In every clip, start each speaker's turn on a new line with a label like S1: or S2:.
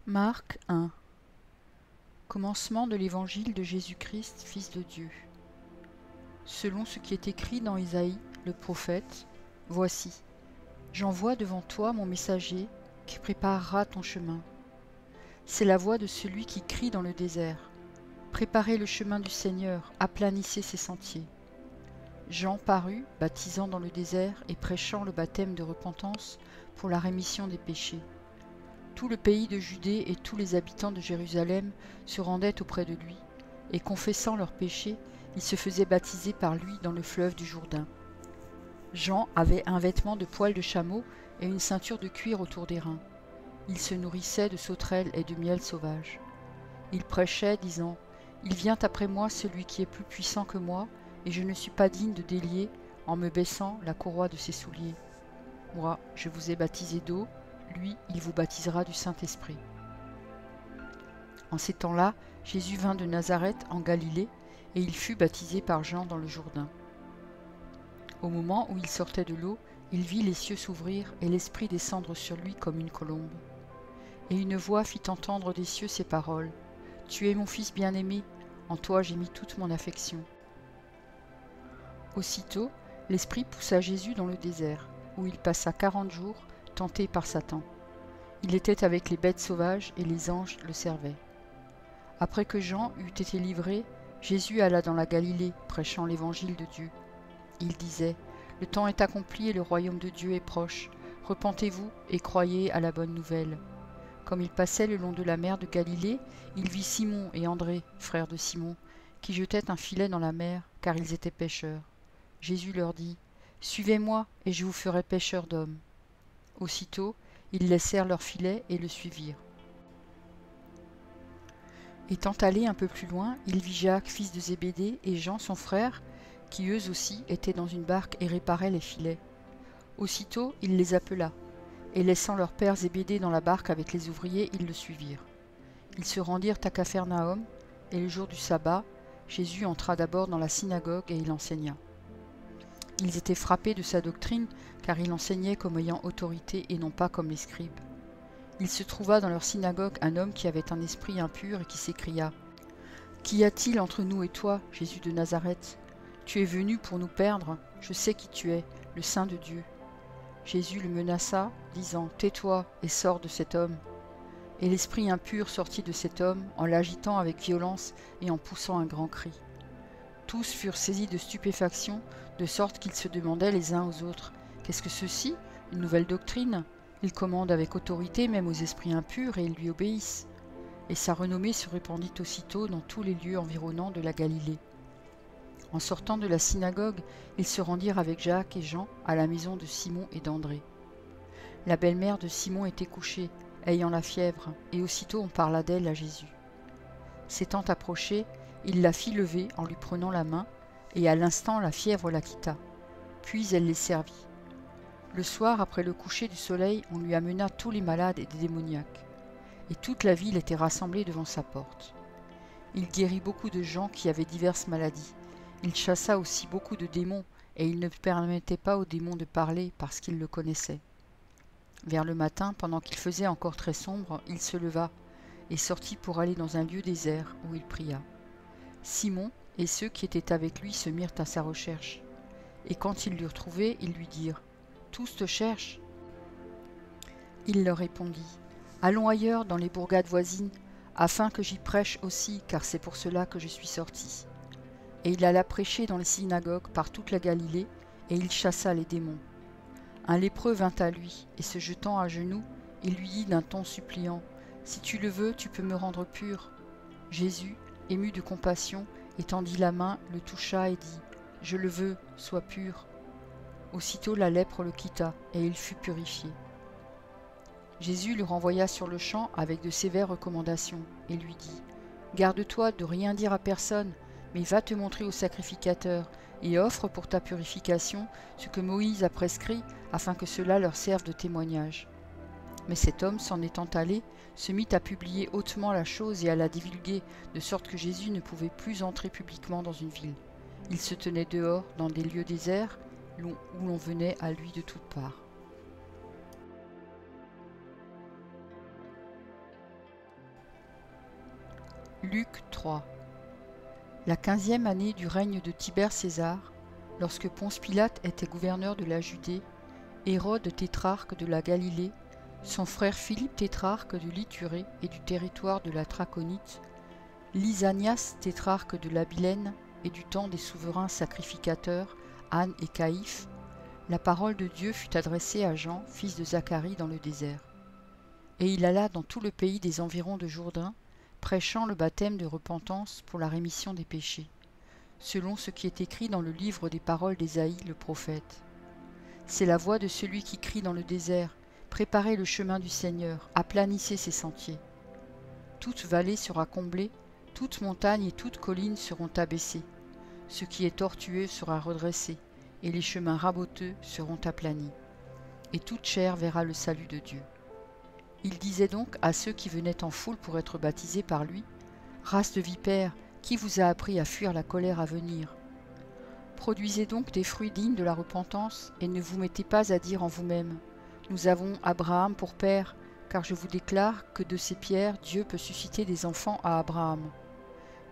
S1: Marc 1. Commencement de l'évangile de Jésus-Christ, Fils de Dieu. Selon ce qui est écrit dans Isaïe, le prophète, voici, j'envoie devant toi mon messager qui préparera ton chemin. C'est la voix de celui qui crie dans le désert. Préparez le chemin du Seigneur, aplanissez ses sentiers. Jean parut, baptisant dans le désert et prêchant le baptême de repentance pour la rémission des péchés. Tout le pays de Judée et tous les habitants de Jérusalem se rendaient auprès de lui, et confessant leurs péchés, ils se faisaient baptiser par lui dans le fleuve du Jourdain. Jean avait un vêtement de poil de chameau et une ceinture de cuir autour des reins. Il se nourrissait de sauterelles et de miel sauvage. Il prêchait, disant, « Il vient après moi celui qui est plus puissant que moi, et je ne suis pas digne de délier, en me baissant, la courroie de ses souliers. Moi, je vous ai baptisé d'eau, lui, il vous baptisera du Saint-Esprit. » En ces temps-là, Jésus vint de Nazareth en Galilée, et il fut baptisé par Jean dans le Jourdain. Au moment où il sortait de l'eau, il vit les cieux s'ouvrir et l'Esprit descendre sur lui comme une colombe. Et une voix fit entendre des cieux ces paroles, « Tu es mon Fils bien-aimé, en toi j'ai mis toute mon affection. » Aussitôt, l'Esprit poussa Jésus dans le désert, où il passa 40 jours, tenté par Satan. Il était avec les bêtes sauvages et les anges le servaient. Après que Jean eut été livré, Jésus alla dans la Galilée, prêchant l'évangile de Dieu. Il disait, « Le temps est accompli et le royaume de Dieu est proche. Repentez-vous et croyez à la bonne nouvelle. » Comme il passait le long de la mer de Galilée, il vit Simon et André, frères de Simon, qui jetaient un filet dans la mer, car ils étaient pêcheurs. Jésus leur dit, « Suivez-moi, et je vous ferai pêcheurs d'hommes. » Aussitôt, ils laissèrent leur filet et le suivirent. Étant allé un peu plus loin, il vit Jacques, fils de Zébédée, et Jean, son frère, qui eux aussi étaient dans une barque et réparaient les filets. Aussitôt, il les appela, et laissant leur père Zébédée dans la barque avec les ouvriers, ils le suivirent. Ils se rendirent à Capharnaüm, et le jour du sabbat, Jésus entra d'abord dans la synagogue et il enseigna. Ils étaient frappés de sa doctrine, car il enseignait comme ayant autorité et non pas comme les scribes. Il se trouva dans leur synagogue un homme qui avait un esprit impur et qui s'écria, « Qu'y a-t-il entre nous et toi, Jésus de Nazareth? Tu es venu pour nous perdre, je sais qui tu es, le Saint de Dieu. » Jésus le menaça, disant, « Tais-toi et sors de cet homme. » Et l'esprit impur sortit de cet homme, en l'agitant avec violence et en poussant un grand cri. Tous furent saisis de stupéfaction, de sorte qu'ils se demandaient les uns aux autres, « Qu'est-ce que ceci? Une nouvelle doctrine? Il commande avec autorité même aux esprits impurs et ils lui obéissent. » Et sa renommée se répandit aussitôt dans tous les lieux environnants de la Galilée. En sortant de la synagogue, ils se rendirent avec Jacques et Jean à la maison de Simon et d'André. La belle-mère de Simon était couchée, ayant la fièvre, et aussitôt on parla d'elle à Jésus. S'étant approché, il la fit lever en lui prenant la main, et à l'instant la fièvre la quitta. Puis elle les servit. Le soir, après le coucher du soleil, on lui amena tous les malades et des démoniaques, et toute la ville était rassemblée devant sa porte. Il guérit beaucoup de gens qui avaient diverses maladies. Il chassa aussi beaucoup de démons, et il ne permettait pas aux démons de parler parce qu'ils le connaissaient. Vers le matin, pendant qu'il faisait encore très sombre, il se leva, et sortit pour aller dans un lieu désert où il pria. Simon et ceux qui étaient avec lui se mirent à sa recherche. Et quand ils l'eurent trouvé, ils lui dirent, « Tous te cherchent. » Il leur répondit, « Allons ailleurs dans les bourgades voisines, afin que j'y prêche aussi, car c'est pour cela que je suis sorti. » Et il alla prêcher dans les synagogues par toute la Galilée, et il chassa les démons. Un lépreux vint à lui, et se jetant à genoux, il lui dit d'un ton suppliant, « Si tu le veux, tu peux me rendre pur. » Jésus, ému de compassion, étendit la main, le toucha et dit, « Je le veux, sois pur. » Aussitôt la lèpre le quitta, et il fut purifié. Jésus le renvoya sur le champ avec de sévères recommandations, et lui dit, « Garde-toi de rien dire à personne, mais va te montrer au sacrificateur, et offre pour ta purification ce que Moïse a prescrit, afin que cela leur serve de témoignage. » Mais cet homme, s'en étant allé, se mit à publier hautement la chose et à la divulguer, de sorte que Jésus ne pouvait plus entrer publiquement dans une ville. Il se tenait dehors, dans des lieux déserts, où l'on venait à lui de toutes parts. Luc 3. La 15e année du règne de Tibère César, lorsque Ponce Pilate était gouverneur de la Judée, Hérode tétrarque de la Galilée, son frère Philippe tétrarque de l'Ithurée et du territoire de la Traconite, Lysanias tétrarque de l'Abilène et du temps des souverains sacrificateurs, Anne et Caïphe, la parole de Dieu fut adressée à Jean, fils de Zacharie, dans le désert. Et il alla dans tout le pays des environs de Jourdain, prêchant le baptême de repentance pour la rémission des péchés, selon ce qui est écrit dans le livre des paroles d'Ésaïe le prophète. C'est la voix de celui qui crie dans le désert, préparez le chemin du Seigneur, aplanissez ses sentiers. Toute vallée sera comblée, toute montagne et toute colline seront abaissées. Ce qui est tortueux sera redressé, et les chemins raboteux seront aplanis. Et toute chair verra le salut de Dieu. Il disait donc à ceux qui venaient en foule pour être baptisés par lui, « Race de vipères, qui vous a appris à fuir la colère à venir ? Produisez donc des fruits dignes de la repentance, et ne vous mettez pas à dire en vous-même, « Nous avons Abraham pour père, car je vous déclare que de ces pierres Dieu peut susciter des enfants à Abraham.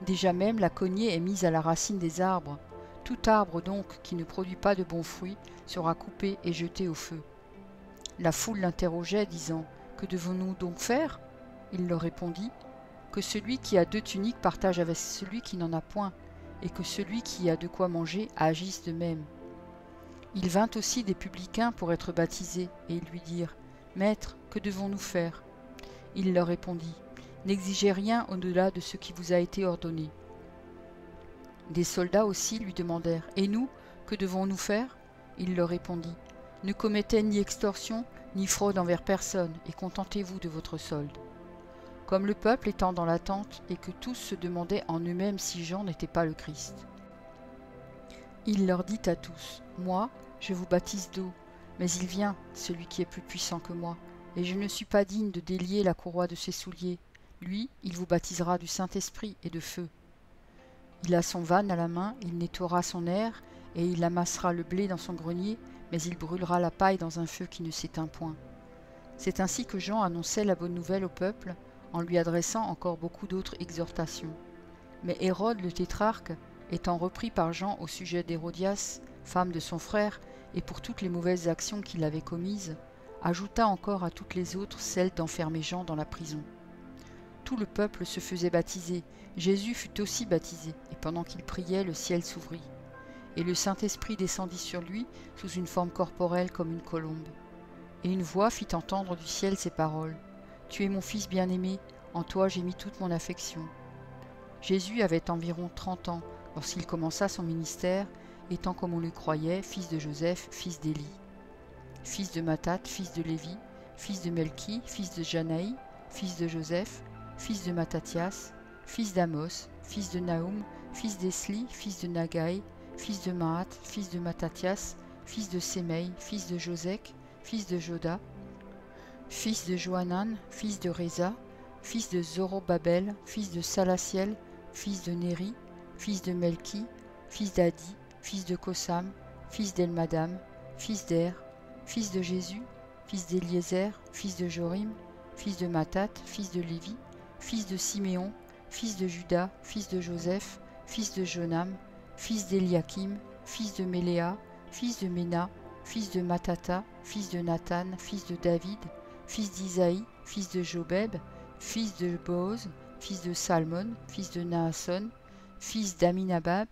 S1: Déjà même la cognée est mise à la racine des arbres. Tout arbre donc qui ne produit pas de bons fruits sera coupé et jeté au feu. » La foule l'interrogeait, disant, « Que devons-nous donc faire ?» Il leur répondit, « Que celui qui a 2 tuniques partage avec celui qui n'en a point, et que celui qui a de quoi manger agisse de même. » Il vint aussi des publicains pour être baptisés, et ils lui dirent, « Maître, que devons-nous faire ?» Il leur répondit, « N'exigez rien au-delà de ce qui vous a été ordonné. » Des soldats aussi lui demandèrent, « Et nous, que devons-nous faire ?» Il leur répondit, « Ne commettez ni extorsion, ni fraude envers personne, et contentez-vous de votre solde. » Comme le peuple étant dans l'attente, et que tous se demandaient en eux-mêmes si Jean n'était pas le Christ. Il leur dit à tous, « Moi, je vous baptise d'eau, mais il vient, celui qui est plus puissant que moi, et je ne suis pas digne de délier la courroie de ses souliers. Lui, il vous baptisera du Saint-Esprit et de feu. Il a son vanne à la main, il nettoiera son aire, et il amassera le blé dans son grenier, mais il brûlera la paille dans un feu qui ne s'éteint point. » C'est ainsi que Jean annonçait la bonne nouvelle au peuple, en lui adressant encore beaucoup d'autres exhortations. Mais Hérode le tétrarque, étant repris par Jean au sujet d'Hérodias, femme de son frère, et pour toutes les mauvaises actions qu'il avait commises, ajouta encore à toutes les autres celle d'enfermer Jean dans la prison. Tout le peuple se faisait baptiser, Jésus fut aussi baptisé, et pendant qu'il priait, le ciel s'ouvrit. Et le Saint-Esprit descendit sur lui sous une forme corporelle comme une colombe. Et une voix fit entendre du ciel ces paroles, « Tu es mon Fils bien-aimé, en toi j'ai mis toute mon affection. » Jésus avait environ 30 ans lorsqu'il commença son ministère, étant comme on le croyait, fils de Joseph, fils d'Élie, fils de Mathat, fils de Lévi, fils de Melchi, fils de Janaï, fils de Joseph, fils de Mattathias, fils d'Amos, fils de Nahum, fils d'Esli, fils de Nagai, fils de Mahat, fils de Mattathias, fils de Sémeï, fils de Josek, fils de Joda, fils de Johanan, fils de Réza, fils de Zorobabel, fils de Salatiel, fils de Néri, fils de Melchi, fils d'Adi, fils de Kosam, fils d'Elmadam, fils d'Er, fils de Jésus, fils d'Éliézer, fils de Jorim, fils de Mathat, fils de Lévi, fils de Siméon, fils de Juda, fils de Joseph, fils de Jonam, fils d'Eliakim, fils de Méléa, fils de Ména, fils de Matata, fils de Nathan, fils de David, fils d'Isaïe, fils de Jobeb, fils de Boaz, fils de Salmon, fils de Naasson, fils d'Aminabab,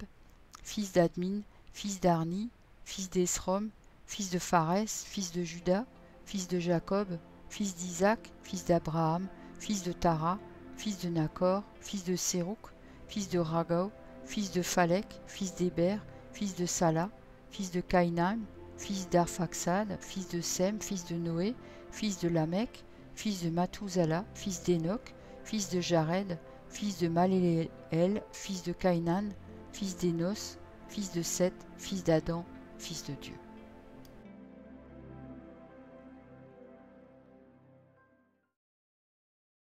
S1: fils d'Admin, fils d'Arni, fils d'Esrom, fils de Phares, fils de Juda, fils de Jacob, fils d'Isaac, fils d'Abraham, fils de Tara, fils de Nacor, fils de Sérouk, fils de Ragau, fils de Phalek, fils d'Héber, fils de Sala, fils de Caïnam, fils d'Arphaxad, fils de Sem, fils de Noé, fils de Lamech, fils de Mathouzala, fils d'Enoch, fils de Jared, fils de Maléléel, fils de Caïnan, fils d'Énos, fils de Seth, fils d'Adam, fils de Dieu.